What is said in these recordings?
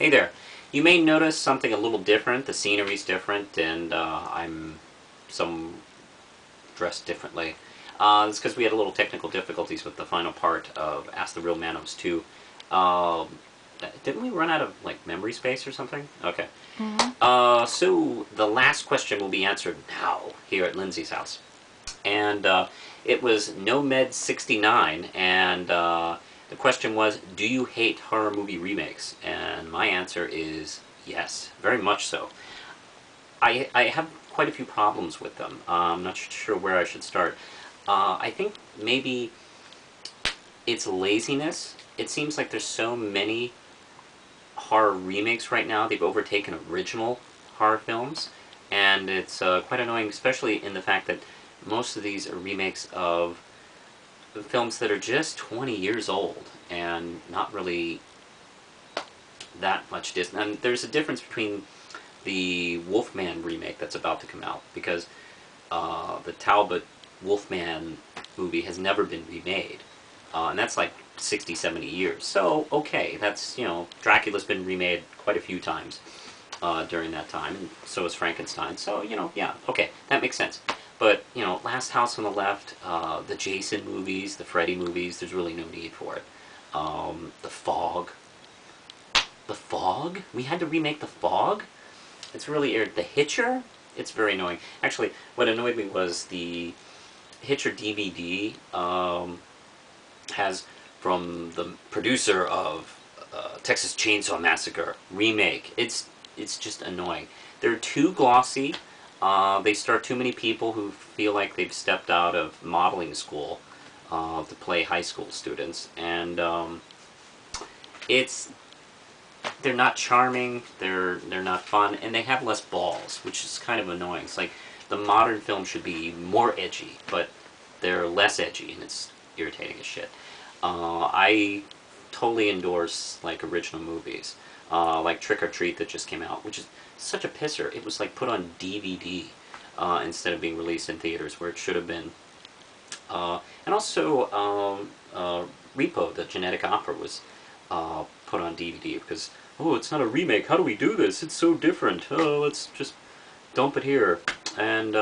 Hey there. You may notice something a little different. The scenery's different, and I'm some dressed differently. It's because we had a little technical difficulties with the final part of Ask the Real Manos 2. Didn't we run out of like memory space or something? Okay. So the last question will be answered now here at Lindsay's house, and it was NoMed69, and the question was, do you hate horror movie remakes? And my answer is yes, very much so. I have quite a few problems with them. I'm not sure where I should start. I think maybe it's laziness. It seems like there's so many horror remakes right now. They've overtaken original horror films, and it's quite annoying, especially in the fact that most of these are remakes of films that are just 20 years old and not really that much distant. And there's a difference between the Wolfman remake that's about to come out, because the Talbot Wolfman movie has never been remade, and that's like 60, 70 years. So, okay, that's, you know, Dracula's been remade quite a few times during that time, and so is Frankenstein. So, you know, yeah, okay, that makes sense. But, you know, Last House on the Left, the Jason movies, the Freddy movies, there's really no need for it. The Fog. The Fog? We had to remake The Fog? It's really weird. The Hitcher? It's very annoying. Actually, what annoyed me was the Hitcher DVD has, from the producer of Texas Chainsaw Massacre remake. It's just annoying. They're too glossy. They star too many people who feel like they've stepped out of modeling school to play high school students, and they're not charming, they're not fun, and they have less balls, which is kind of annoying. It's like the modern film should be more edgy, but they're less edgy, and it's irritating as shit. I totally endorse like original movies, like Trick or Treat that just came out, which is such a pisser. It was like put on DVD instead of being released in theaters, where it should have been. And also Repo, the Genetic Opera, was put on DVD because, oh, it's not a remake, how do we do this? It's so different. Oh, let's just dump it here. And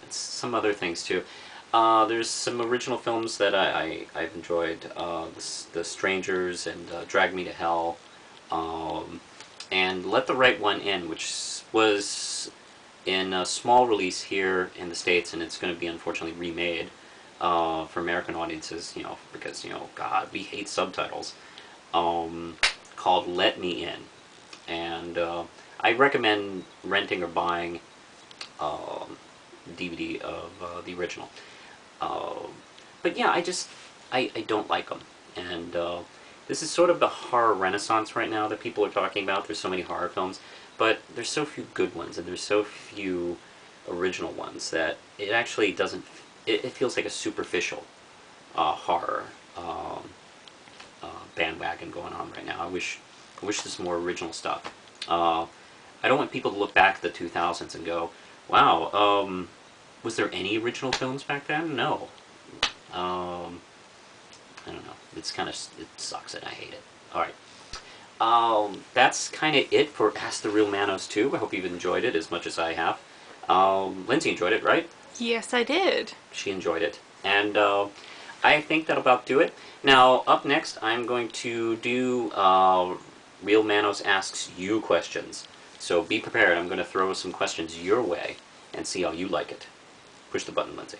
it's some other things too. There's some original films that I've enjoyed. The Strangers and Drag Me to Hell. And Let the Right One In, which was in a small release here in the States, and it's going to be unfortunately remade for American audiences, you know, because, you know, God, we hate subtitles, called Let Me In. And I recommend renting or buying DVD of the original. But yeah, I don't like them. And this is sort of the horror renaissance right now that people are talking about. There's so many horror films, but there's so few good ones, and there's so few original ones that it actually doesn't, it feels like a superficial horror bandwagon going on right now. I wish there's more original stuff. I don't want people to look back at the 2000s and go, wow, was there any original films back then? No. I don't know. It's kind of, it sucks and I hate it. Alright. That's kind of it for Ask the Real Manos 2. I hope you've enjoyed it as much as I have. Lindsay enjoyed it, right? Yes, I did. She enjoyed it. And I think that'll about do it. Now, up next, I'm going to do Real Manos Asks You questions. So be prepared. I'm going to throw some questions your way and see how you like it. Push the button, Lindsay.